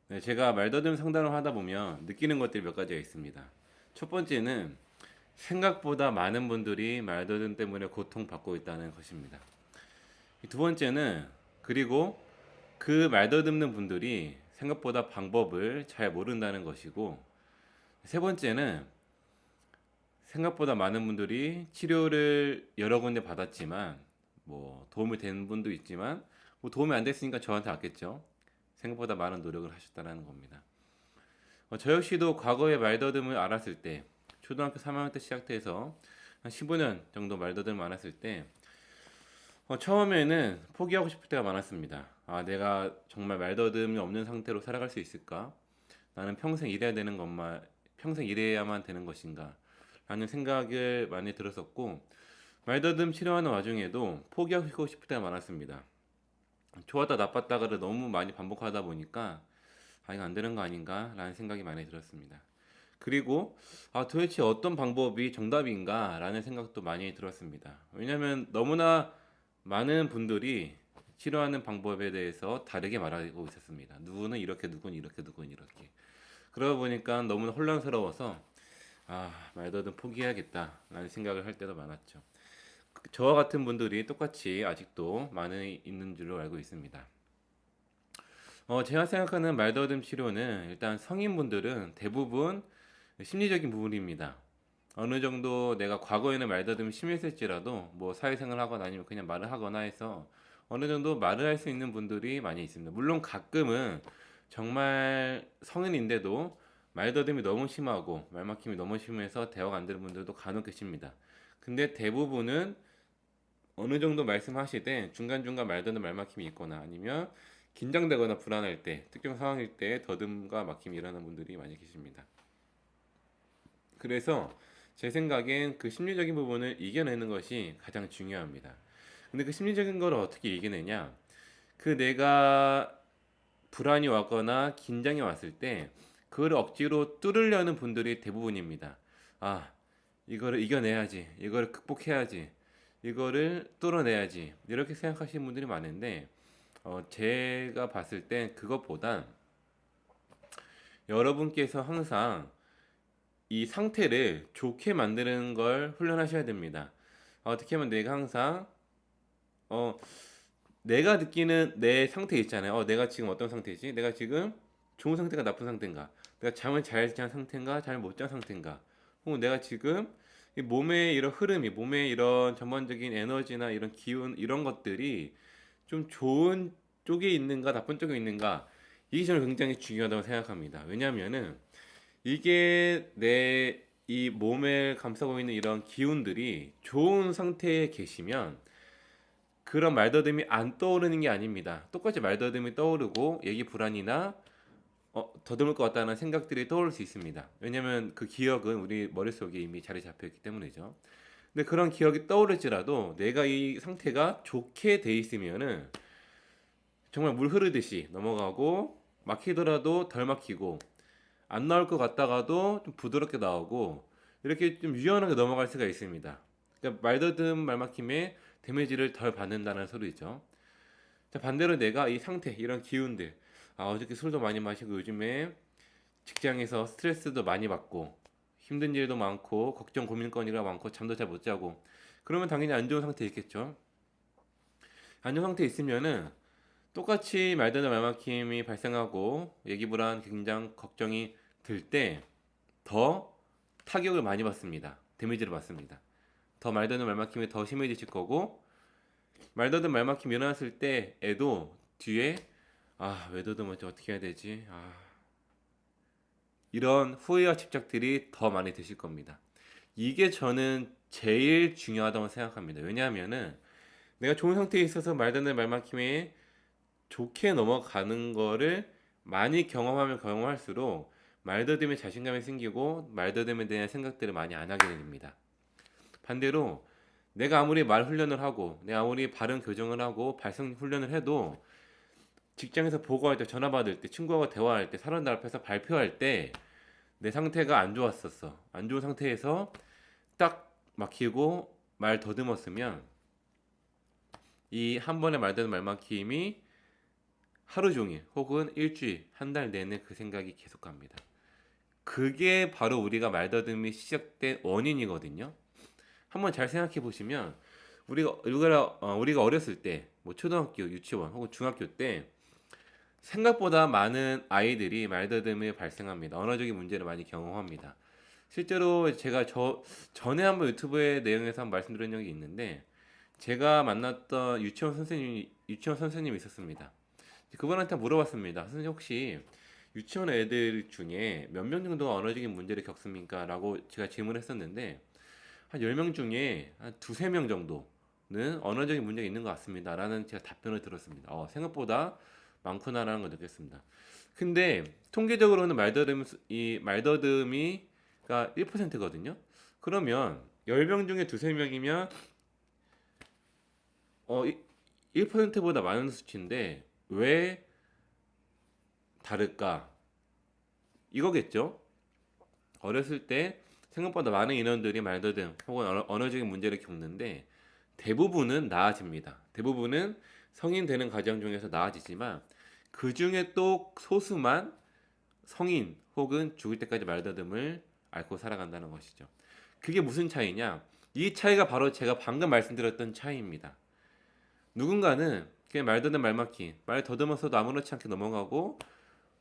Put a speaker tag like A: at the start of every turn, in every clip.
A: 네, 제가 말더듬 상담을 하다 보면 느끼는 것들이 몇 가지가 있습니다. 첫 번째는 생각보다 많은 분들이 말더듬 때문에 고통받고 있다는 것입니다. 두 번째는 그리고 그 말더듬는 분들이 생각보다 방법을 잘 모른다는 것이고, 세 번째는 생각보다 많은 분들이 치료를 여러 군데 받았지만 뭐 도움이 되는 분도 있지만 뭐 도움이 안 됐으니까 저한테 왔겠죠. 생각보다 많은 노력을 하셨다는 겁니다. 저 역시도 과거에 말더듬을 알았을 때 초등학교 3학년 때 시작돼서 한 15년 정도 말더듬을 알았을 때 처음에는 포기하고 싶을 때가 많았습니다. 아, 내가 정말 말더듬이 없는 상태로 살아갈 수 있을까? 나는 평생 일해야 되는 것만, 평생 일해야만 되는 것인가? 라는 생각을 많이 들었었고, 말더듬 치료하는 와중에도 포기하고 싶을 때가 많았습니다. 좋았다 나빴다가를 너무 많이 반복하다 보니까, 아, 이거 안 되는 거 아닌가? 라는 생각이 많이 들었습니다. 그리고, 아, 도대체 어떤 방법이 정답인가? 라는 생각도 많이 들었습니다. 왜냐면 너무나 많은 분들이 치료하는 방법에 대해서 다르게 말하고 있었습니다. 누구는 이렇게, 누구는 이렇게, 누구는 이렇게. 그러다 보니까 너무나 혼란스러워서 아, 말더듬 포기해야겠다라는 생각을 할 때도 많았죠. 저와 같은 분들이 똑같이 아직도 많이 있는 줄로 알고 있습니다. 제가 생각하는 말더듬 치료는 일단 성인분들은 대부분 심리적인 부분입니다. 어느 정도 내가 과거에는 말다툼이 심했을지라도 뭐 사회생활 하거나 아니면 그냥 말을 하거나 해서 어느 정도 말을 할 수 있는 분들이 많이 있습니다. 물론 가끔은 정말 성인인데도 말더듬이 너무 심하고 말막힘이 너무 심해서 대화가 안 되는 분들도 간혹 계십니다. 근데 대부분은 어느 정도 말씀하시되 중간중간 말더듬 말막힘이 있거나 아니면 긴장되거나 불안할 때 특정 상황일 때 더듬과 막힘이 일어나는 분들이 많이 계십니다. 그래서 제 생각엔 그 심리적인 부분을 이겨내는 것이 가장 중요합니다. 근데 그 심리적인 걸 어떻게 이겨내냐? 그 내가 불안이 왔거나 긴장이 왔을 때 그걸 억지로 뚫으려는 분들이 대부분입니다. 아, 이거를 이겨내야지. 이거를 극복해야지. 이거를 뚫어내야지. 이렇게 생각하시는 분들이 많은데 제가 봤을 땐 그것보단 여러분께서 항상 이 상태를 좋게 만드는 걸 훈련하셔야 됩니다. 어떻게 하면 내가 항상 어 내가 느끼는 내 상태 있잖아요. 내가 지금 어떤 상태지? 내가 지금 좋은 상태가 나쁜 상태인가? 내가 잠을 잘 잔 상태인가? 잘 못 잔 상태인가? 혹은 내가 지금 이 몸의 이런 흐름이, 몸의 이런 전반적인 에너지나 이런 기운 이런 것들이 좀 좋은 쪽에 있는가, 나쁜 쪽에 있는가? 이게 저는 굉장히 중요하다고 생각합니다. 왜냐하면은 이게 내 이 몸에 감싸고 있는 이런 기운들이 좋은 상태에 계시면 그런 말더듬이 안 떠오르는 게 아닙니다. 똑같이 말더듬이 떠오르고 얘기 불안이나 더듬을 것 같다는 생각들이 떠오를 수 있습니다. 왜냐면 그 기억은 우리 머릿속에 이미 자리 잡혀 있기 때문이죠. 근데 그런 기억이 떠오를지라도 내가 이 상태가 좋게 돼 있으면은 정말 물 흐르듯이 넘어가고 막히더라도 덜 막히고 안 나올 것 같다가도 좀 부드럽게 나오고 이렇게 좀 유연하게 넘어갈 수가 있습니다. 그러니까 말더듬 말막힘에 데미지를 덜 받는다는 소리죠. 자, 반대로 내가 이 상태, 이런 기운들, 아, 어저께 술도 많이 마시고 요즘에 직장에서 스트레스도 많이 받고 힘든 일도 많고 걱정 고민거리가 많고 잠도 잘 못 자고 그러면 당연히 안 좋은 상태에 있겠죠. 안 좋은 상태에 있으면은 똑같이 말더듬 말막힘이 발생하고 얘기 불안, 긴장, 걱정이 들때 더 타격을 많이 받습니다. 데미지를 받습니다. 더 말더듬 말막힘이 더 심해지실 거고 말더듬 말막힘이 일어났을 때에도 뒤에 아, 왜 더듬었지? 어떻게 해야 되지? 아, 이런 후회와 집착들이 더 많이 드실 겁니다. 이게 저는 제일 중요하다고 생각합니다. 왜냐하면은 내가 좋은 상태에 있어서 말더듬 말막힘에 좋게 넘어가는 거를 많이 경험하면 경험할수록 말더듬에 자신감이 생기고 말더듬에 대한 생각들을 많이 안 하게 됩니다. 반대로 내가 아무리 말 훈련을 하고 내가 아무리 발음 교정을 하고 발성 훈련을 해도 직장에서 보고할 때 전화 받을 때 친구하고 대화할 때 사람들 앞에서 발표할 때 내 상태가 안 좋았었어. 안 좋은 상태에서 딱 막히고 말 더듬었으면 이 한 번의 말되는 말 막힘이 하루 종일 혹은 일주일, 한 달 내내 그 생각이 계속 갑니다. 그게 바로 우리가 말더듬이 시작된 원인이거든요. 한번 잘 생각해 보시면 우리가 어렸을 때, 뭐 초등학교, 유치원 혹은 중학교 때 생각보다 많은 아이들이 말더듬이 발생합니다. 언어적인 문제를 많이 경험합니다. 실제로 제가 전에 한번 유튜브의 내용에서 한번 말씀드린 적이 있는데, 제가 만났던 유치원 선생님이 있었습니다. 그분한테 물어봤습니다. 선생님, 혹시 유치원 애들 중에 몇 명 정도가 언어적인 문제를 겪습니까? 라고 제가 질문을 했었는데, 한 10명 중에 한 두세 명 정도는 언어적인 문제가 있는 것 같습니다. 라는 제가 답변을 들었습니다. 생각보다 많구나라는 걸 느꼈습니다. 근데 통계적으로는 말더듬이가 1%거든요. 그러면 10명 중에 두세 명이면 1%보다 많은 수치인데 왜 다를까? 이거겠죠? 어렸을 때 생각보다 많은 인원들이 말더듬 혹은 언어적인 문제를 겪는데 대부분은 나아집니다. 대부분은 성인 되는 과정 중에서 나아지지만 그 중에 또 소수만 성인 혹은 죽을 때까지 말더듬을 앓고 살아간다는 것이죠. 그게 무슨 차이냐? 이 차이가 바로 제가 방금 말씀드렸던 차이입니다. 누군가는 그냥 말더듬 말맞기, 말 더듬어서도 아무렇지 않게 넘어가고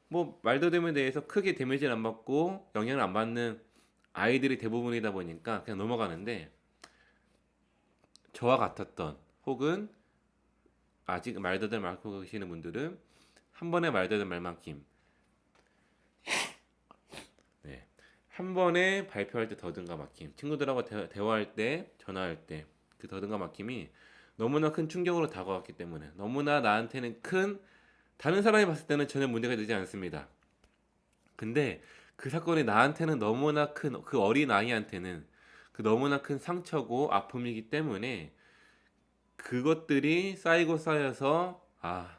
A: 뭐 말더듬에 대해서 크게 데미지를 안 받고 영향을 안 받는 아이들이 대부분이다 보니까 그냥 넘어가는데, 저와 같았던 혹은 아직 말더듬 앓고 계시는 분들은 한 번에 말더듬 말맞김, 네. 한 번에 발표할 때 더듬과 막힘, 친구들하고 대화할 때, 전화할 때 그 더듬과 막힘이 너무나 큰 충격으로 다가왔기 때문에, 너무나 나한테는 큰, 다른 사람이 봤을 때는 전혀 문제가 되지 않습니다. 근데 그 사건이 나한테는 너무나 큰, 그 어린 아이한테는 그 너무나 큰 상처고 아픔이기 때문에 그것들이 쌓이고 쌓여서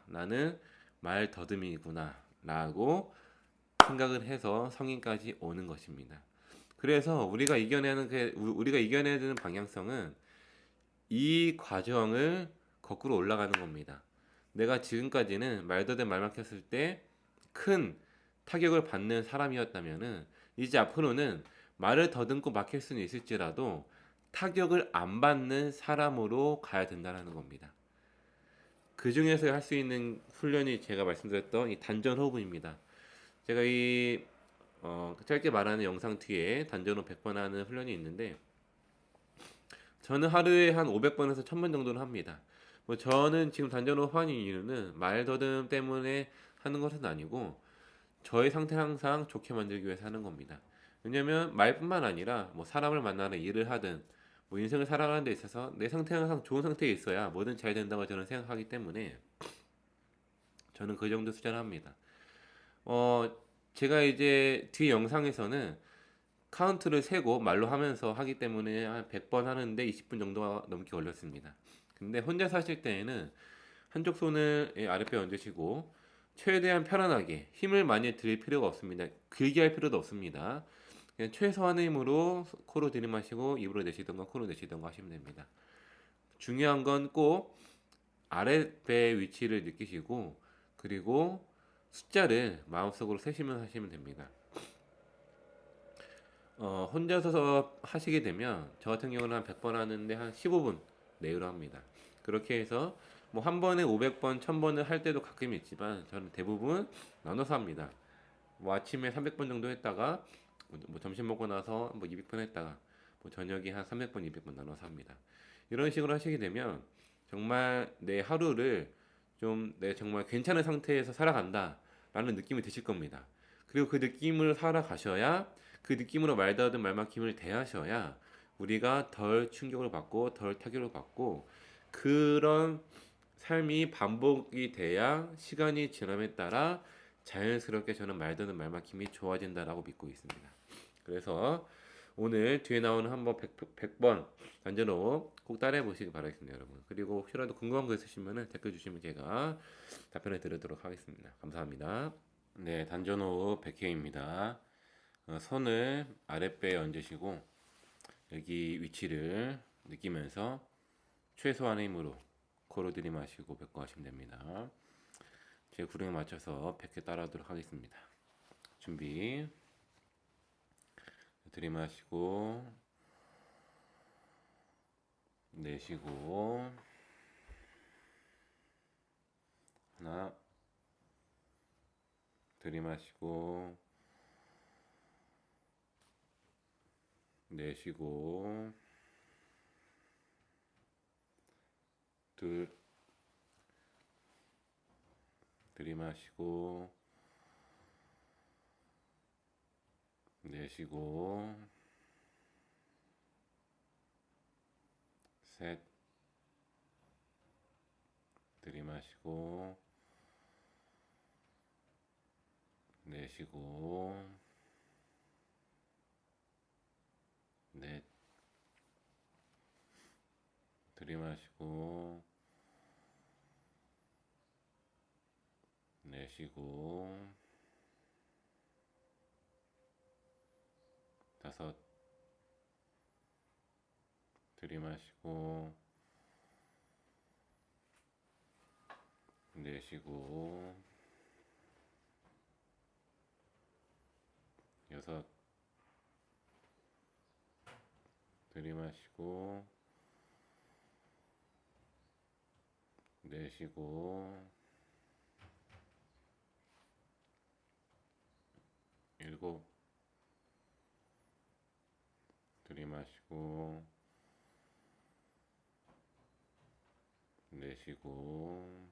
A: 나는 말 더듬이구나 라고 생각을 해서 성인까지 오는 것입니다. 그래서 우리가 이겨내야 되는 방향성은 이 과정을 거꾸로 올라가는 겁니다. 내가 지금까지는 말더듬 말 막혔을 때 큰 타격을 받는 사람이었다면은 이제 앞으로는 말을 더듬고 막힐 수는 있을지라도 타격을 안 받는 사람으로 가야 된다는 겁니다. 그 중에서 할 수 있는 훈련이 제가 말씀드렸던 이 단전 호흡입니다. 제가 짧게 말하는 영상 뒤에 단전 호흡 100번 하는 훈련이 있는데, 저는 하루에 한 500번에서 1000번 정도는 합니다. 뭐 저는 지금 단전 호흡 하는 이유는 말 더듬 때문에 하는 것은 아니고 저의 상태 항상 좋게 만들기 위해서 하는 겁니다. 왜냐면 말뿐만 아니라 뭐 사람을 만나는 일을 하든 뭐 인생을 살아가는 데 있어서 내 상태가 항상 좋은 상태에 있어야 뭐든 잘 된다고 저는 생각하기 때문에 저는 그 정도 수준을 합니다. 어, 제가 이제 뒤 영상에서는 카운트를 세고 말로 하면서 하기 때문에 한 100번 하는데 20분 정도가 넘게 걸렸습니다. 근데 혼자 사실 때에는 한쪽 손을 아랫배에 얹으시고 최대한 편안하게 힘을 많이 들일 필요가 없습니다. 길게 할 필요도 없습니다. 그냥 최소한의 힘으로 코로 들이마시고 입으로 내쉬던가 코로 내쉬던가 하시면 됩니다. 중요한 건 꼭 아랫배 위치를 느끼시고, 그리고 숫자를 마음속으로 세시면 하시면 됩니다. 혼자서 하시게 되면 저 같은 경우는 한 100번 하는데 한 15분 내로 합니다. 그렇게 해서 뭐 한 번에 500번, 1000번을 할 때도 가끔 있지만 저는 대부분 나눠서 합니다. 뭐 아침에 300번 정도 했다가 뭐 점심 먹고 나서 뭐 200번 했다가 뭐 저녁에 한 300번, 200번 나눠서 합니다. 이런 식으로 하시게 되면 정말 내 하루를 좀 내 정말 괜찮은 상태에서 살아간다라는 느낌이 드실 겁니다. 그리고 그 느낌을 살아가셔야, 그 느낌으로 말다듬 말막힘을 대하셔야 우리가 덜 충격을 받고 덜 타격을 받고, 그런 삶이 반복이 돼야 시간이 지남에 따라 자연스럽게 저는 말드는 말막힘이 좋아진다라고 믿고 있습니다. 그래서 오늘 뒤에 나오는 한번 100번 단전호흡 꼭 따라해 보시기 바라겠습니다, 여러분. 그리고 혹시라도 궁금한 거 있으시면 댓글 주시면 제가 답변해 드리도록 하겠습니다. 감사합니다. 네, 단전호흡 100회입니다. 손을 아랫배에 얹으시고 여기 위치를 느끼면서 최소한의 힘으로 코로 들이마시고 뱉고 하시면 됩니다. 제 구령에 맞춰서 100개 따라하도록 하겠습니다. 준비. 들이마시고 내쉬고 하나 들이마시고 내쉬고 둘 들이마시고 내쉬고 셋 들이마시고 내쉬고 넷 들이마시고 내쉬고 다섯 들이마시고 내쉬고 여섯 들이마시고 내쉬고 일곱 들이마시고 내쉬고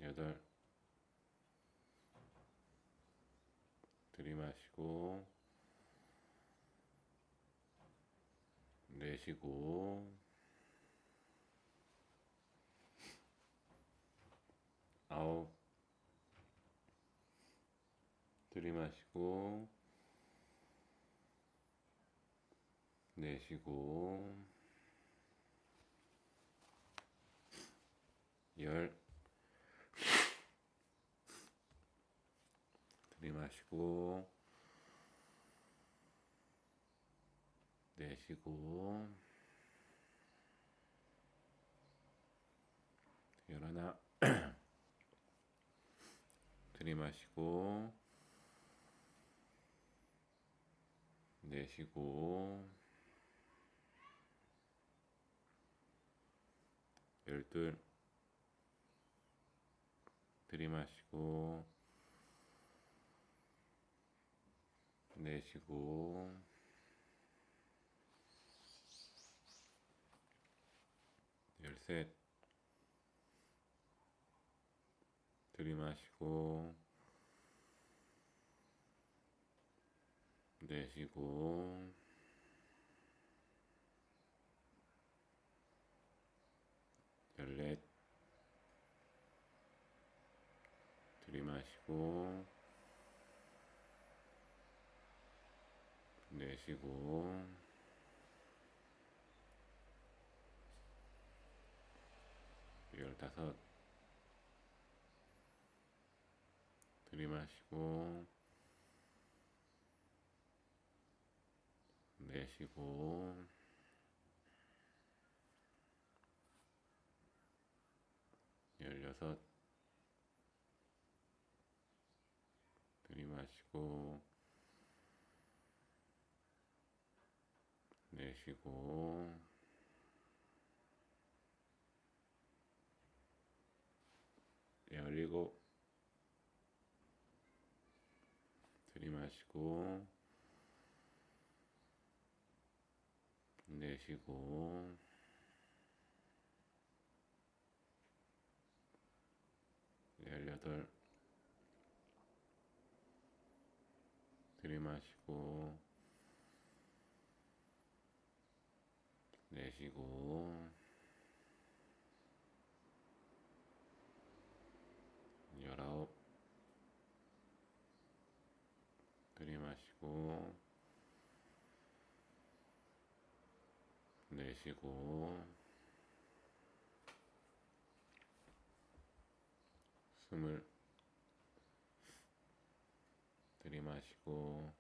A: 여덟 들이마시고 내쉬고 아홉 들이마시고 내쉬고 열 들이마시고 내쉬고 열하나 들이마시고 내쉬고 열둘 들이마시고 내쉬고 열셋 들이마시고 내쉬고 열넷 들이마시고 내쉬고 열다섯 들이마시고 내쉬고 열여섯 들이마시고 내쉬고 열일곱 들이마시고 내쉬고 열여덟 들이마시고 내쉬고 열아홉 들이마시고 내쉬고 스물 들이마시고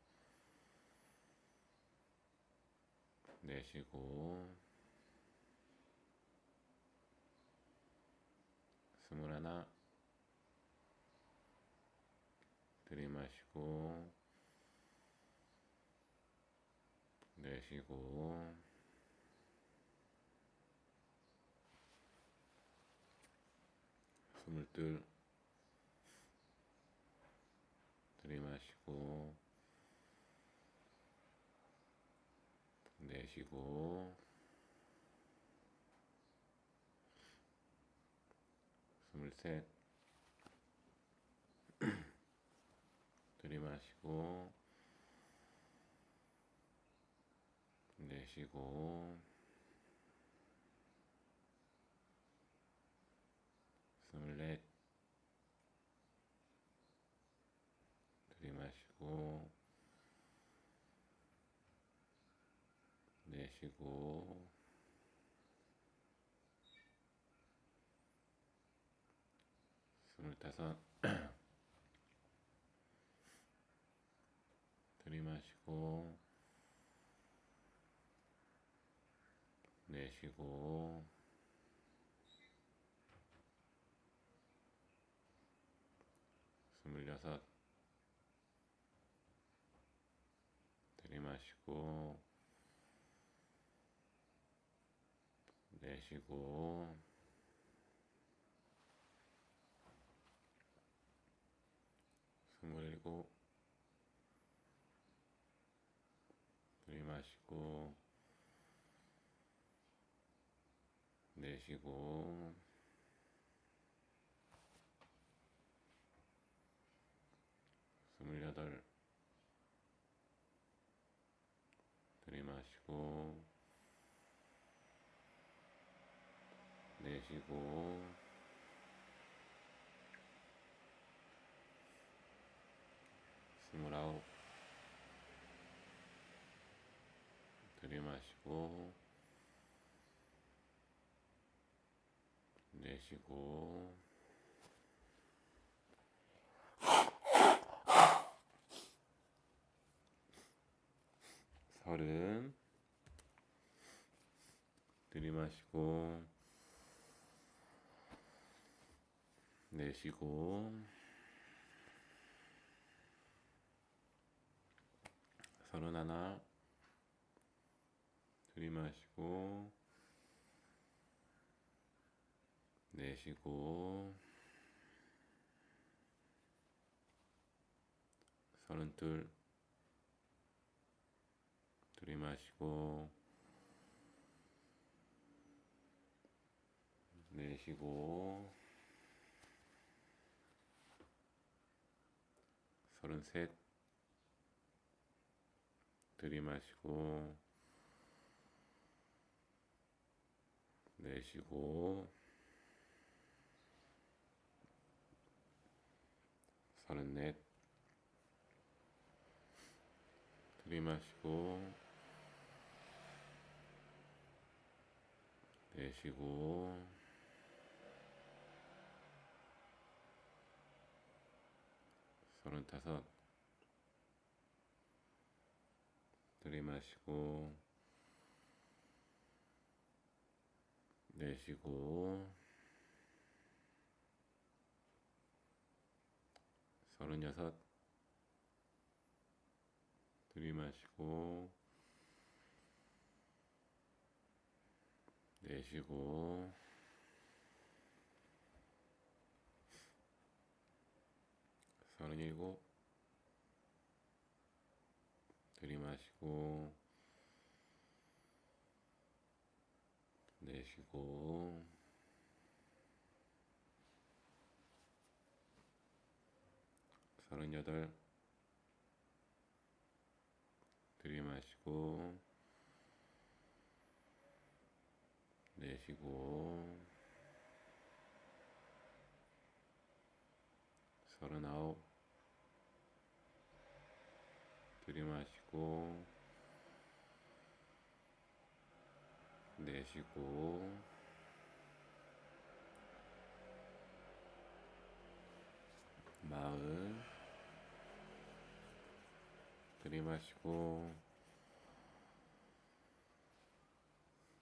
A: 내쉬고 스물하나. 들이마시고 내쉬고 스물둘. 들이마시고 내쉬고 스물셋. 들이마시고 내쉬고 스물넷. 들이마시고 내쉬고 스물다섯. 들이마시고 내쉬고 스물여섯. 들이마시고 내쉬고 스물일곱. 들이마시고 내쉬고 스물여덟. 들이마시고 내쉬고 스물아홉. 들이마시고 내쉬고 서른. 들이마시고 내쉬고 서른하나. 들이마시고 내쉬고 서른둘. 들이마시고 내쉬고 서른셋. 들이마시고 내쉬고 서른넷. 들이마시고 내쉬고 서른다섯. 들이마시고 내쉬고 서른여섯. 들이마시고 내쉬고 서른일곱. 들이마시고 내쉬고 서른여덟. 들이마시고 내쉬고 서른아홉. 들이마시고 내쉬고 마흔. 들이마시고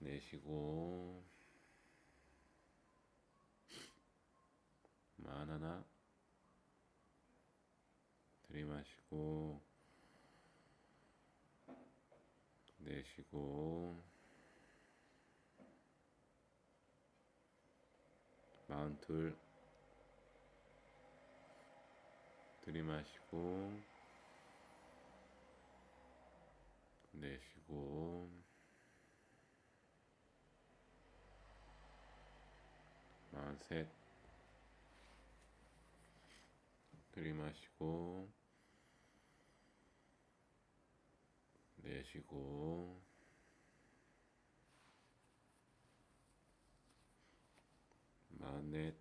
A: 내쉬고 마흔 하나. 들이마시고 내쉬고 마흔 둘. 들이마시고 내쉬고 마흔 셋. 들이마시고 내쉬고 마흔 넷.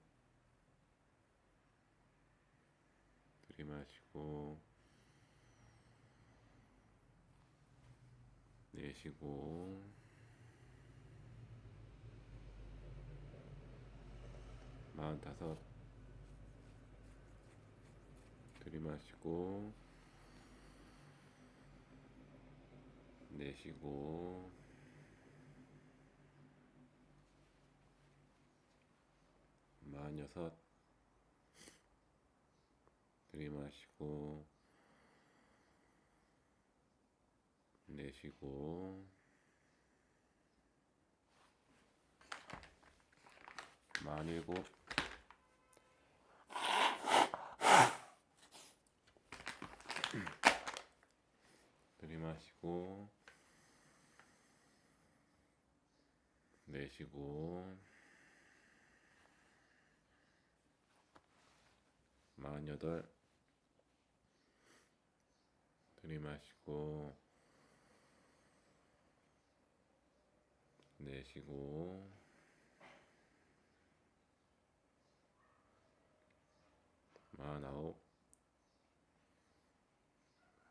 A: 들이마시고 내쉬고 마흔 다섯. 들이마시고 내쉬고 마흔 여섯. 들이마시고 내쉬고 마흔 일곱. 들이마시고 내쉬고 마흔 여덟. 들이마시고 내쉬고 마흔 아홉.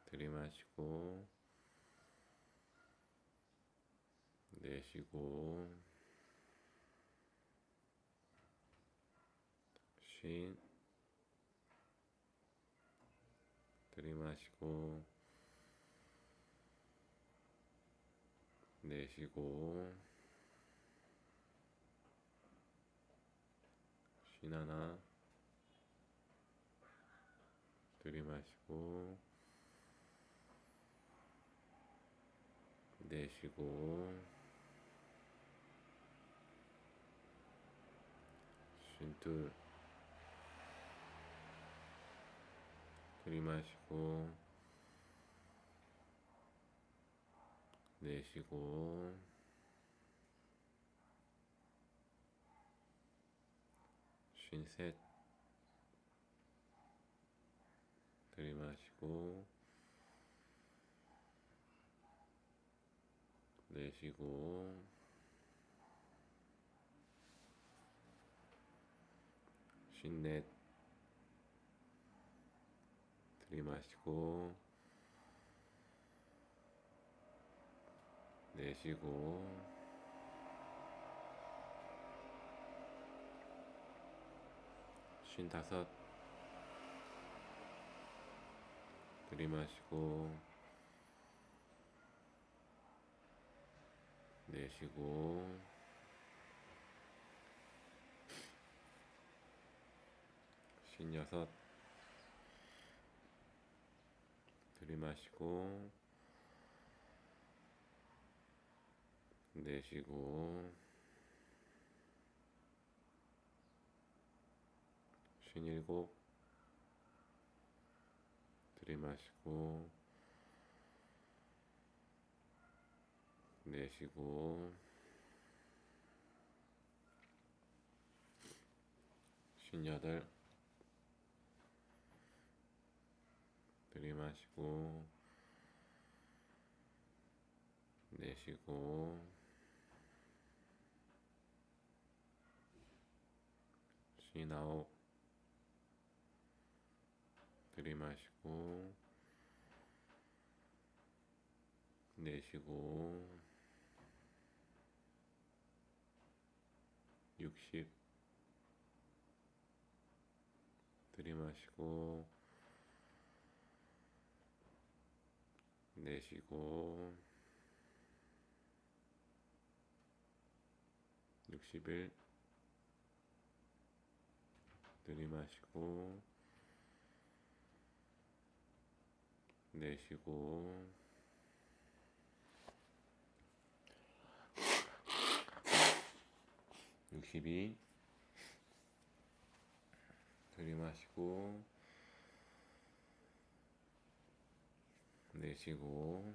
A: 들이마시고 내쉬고 쉰. 들이마시고 내쉬고 쉰 하나. 들이마시고 내쉬고 쉰 둘. 들이마시고 내쉬고 쉰 셋. 들이마시고 내쉬고 쉰 넷. 들이마시고 내쉬고 쉰 다섯. 들이마시고 내쉬고 쉰 여섯. 들이마시고 내쉬고 쉰 일곱. 들이마시고 내쉬고 쉰 여덟. 들이마시고 내쉬고 쉰 아홉. 들이마시고 내쉬고 60. 들이마시고 내쉬고 61. 들이마시고 내쉬고 62 들이마시고 내쉬고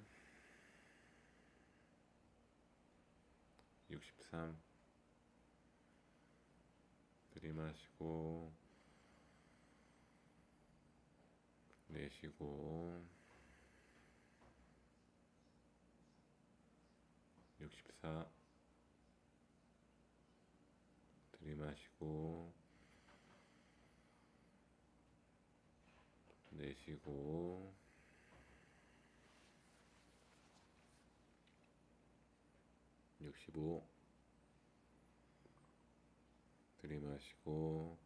A: 63 들이마시고 내쉬고 64 들이마시고 내쉬고 65 들이마시고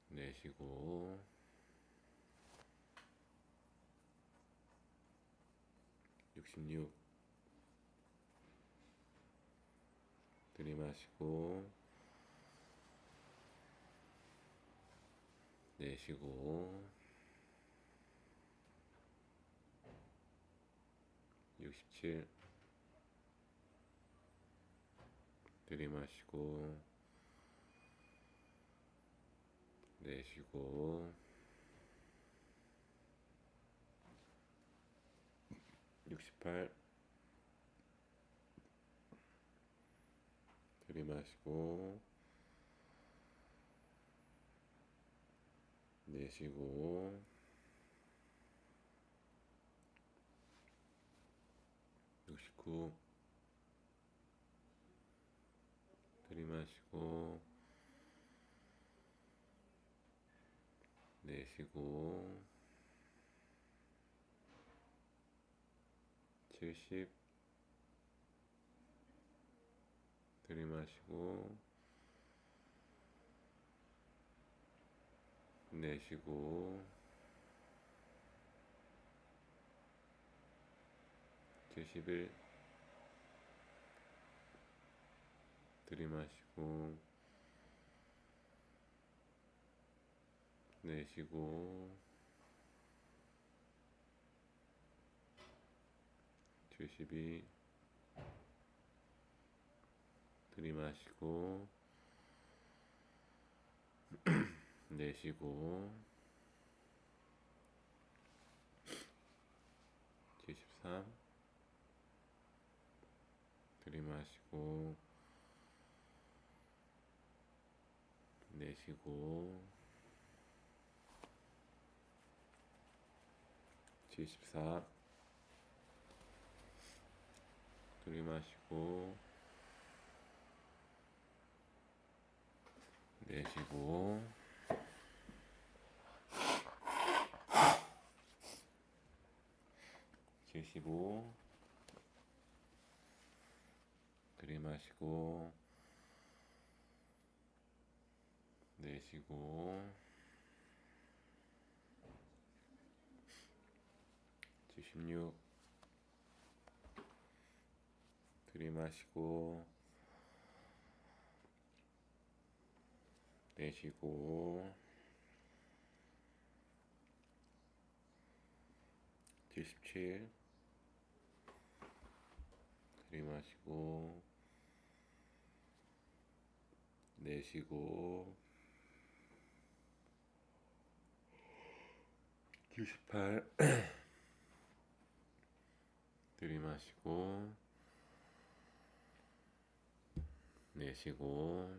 A: 내쉬고 66 들이마시고 내쉬고 67 들이마시고 내쉬고 68 들이마시고 내쉬고 69 들이마시고 내쉬고 70 들이마시고 내쉬고 71 들이마시고 내쉬고 72 들이마시고 내쉬고 73 들이마시고 내쉬고 74 들이마시고 내쉬고 75 들이마시고 내쉬고 76 들이마시고 내쉬고 77 들이마시고 내쉬고 98 들이마시고 내쉬고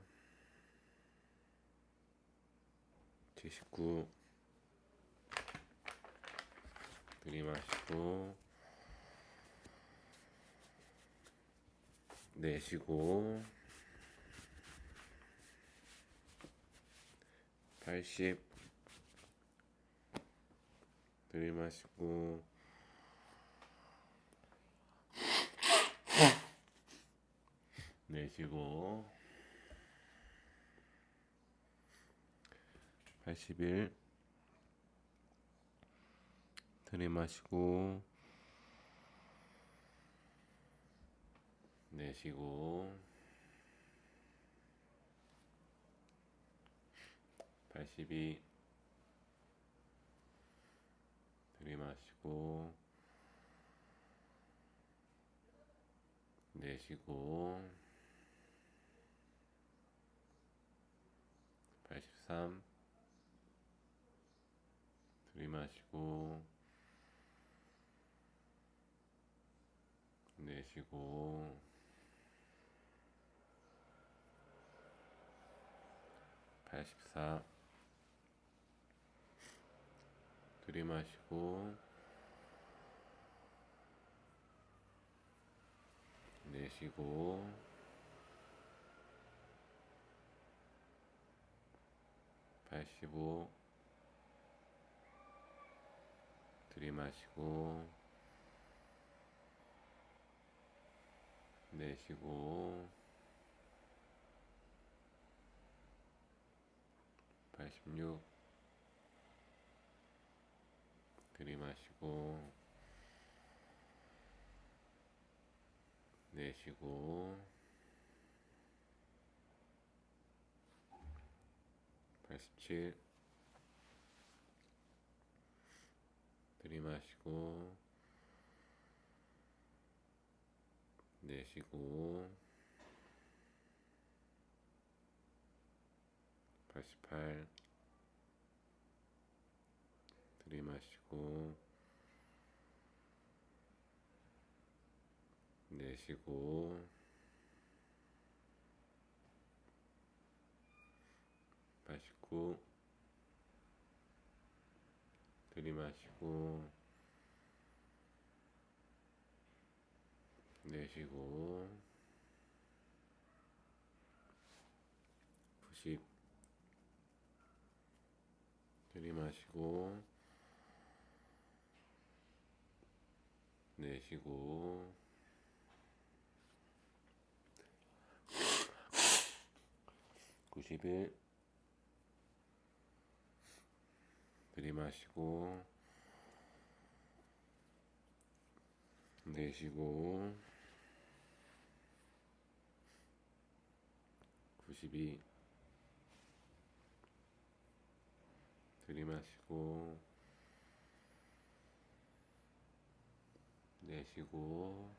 A: 79 들이마시고 내쉬고 80 들이마시고 내쉬고 81 들이마시고 내쉬고 82. 들이마시고 내쉬고 83. 들이마시고 내쉬고 84. 들이마시고 내쉬고 85. 들이마시고 내쉬고 86. 들이마시고 내쉬고 87. 들이마시고 내쉬고 88. 들이마시고 내쉬고 89. 들이마시고 내쉬고 90. 들이마시고 내쉬고 91. 들이마시고 내쉬고 92. 들이마시고 내쉬고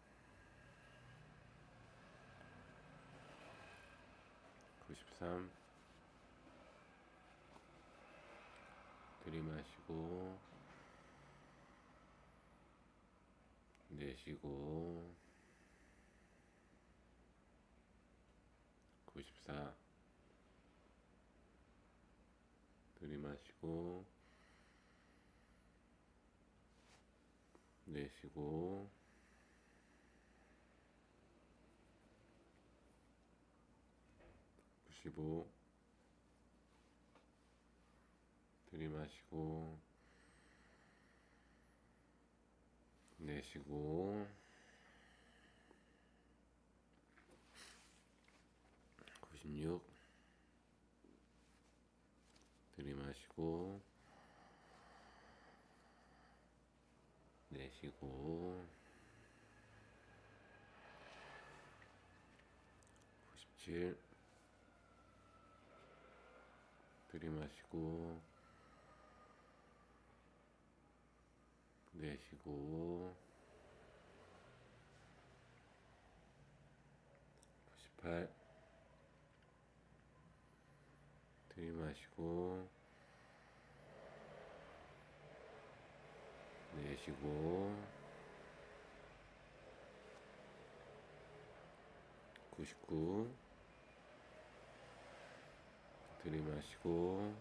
A: 93. 들이마시고 내쉬고 94. 들이마시고 내쉬고 95. 들이마시고 내쉬고 96. 들이마시고 내쉬고 97. 들이마시고 내쉬고 98. 들이마시고 내쉬고 99. 들이마시고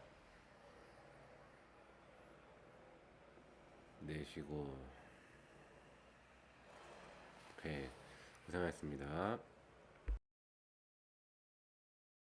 A: 내쉬고. 오케이, 고생하셨습니다.